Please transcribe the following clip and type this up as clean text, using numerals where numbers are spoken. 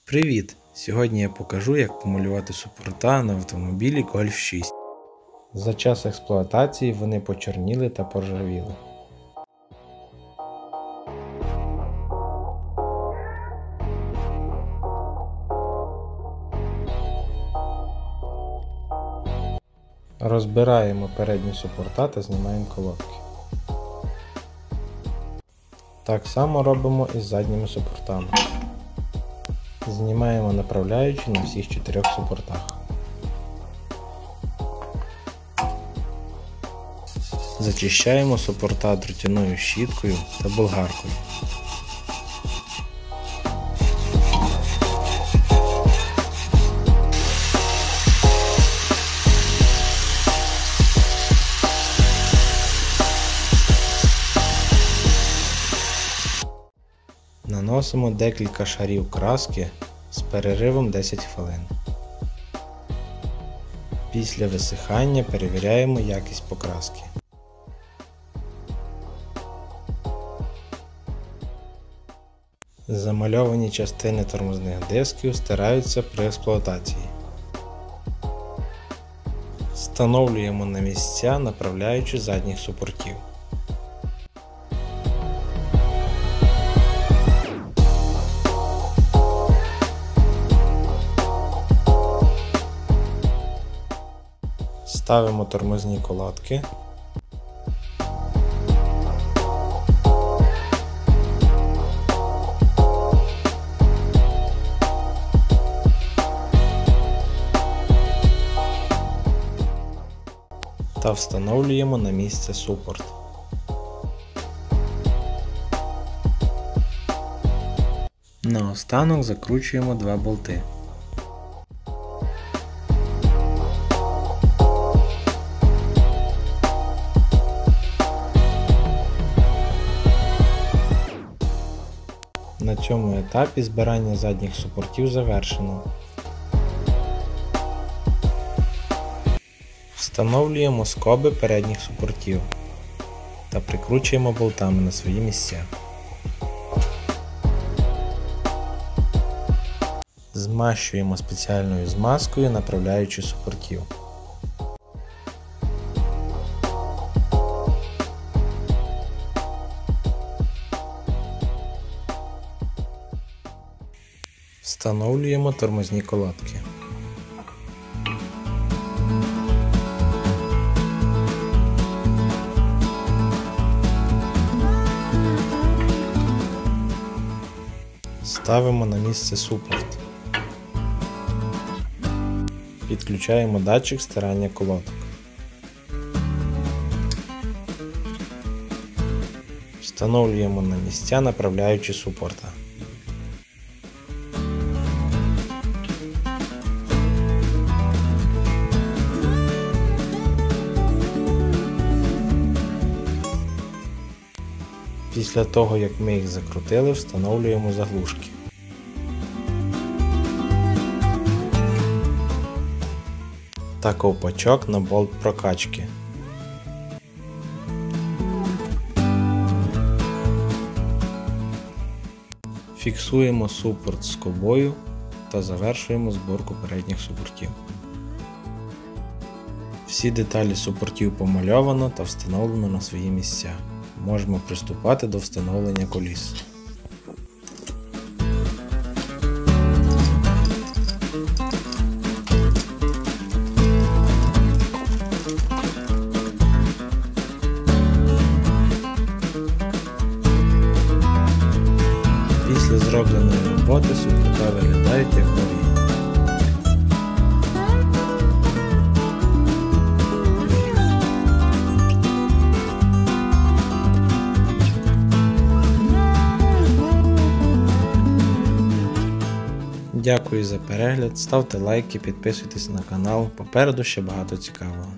Привіт! Сьогодні я покажу, як помалювати супорта на автомобілі Golf 6. За час експлуатації вони почорніли та поржавіли. Розбираємо передні супорта та знімаємо колодки. Так само робимо і з задніми супортами. Знімаємо направляючі на всіх 4 супортах. Зачищаємо супорта дротяною щіткою та болгаркою. Наносимо декілька шарів краски з переривом 10 хвилин. Після висихання перевіряємо якість покраски. Замальовані частини тормозних дисків стираються при експлуатації. Встановлюємо на місця направляючі задніх супортів. Ставимо тормозні колодки. Та встановлюємо на місце супорт. Наостанок закручуємо 2 болти. На цьому етапі збирання задніх супортів завершено. Встановлюємо скоби передніх супортів та прикручуємо болтами на свої місця. Змащуємо спеціальною змазкою направляючі супортів. Встановлюємо тормозні колодки. Ставимо на місце супорт. Підключаємо датчик стирання колодок. Встановлюємо на місця направляючі супорта. Після того, як ми їх закрутили, встановлюємо заглушки. Та ковпачок на болт прокачки. Фіксуємо супорт скобою та завершуємо зборку передніх супортів. Всі деталі супортів помальовано та встановлено на свої місця. Можемо приступати до встановлення коліс. Після зробленої роботи супорта виглядають як нові. Дякую за перегляд, ставте лайки, підписуйтесь на канал, попереду ще багато цікавого.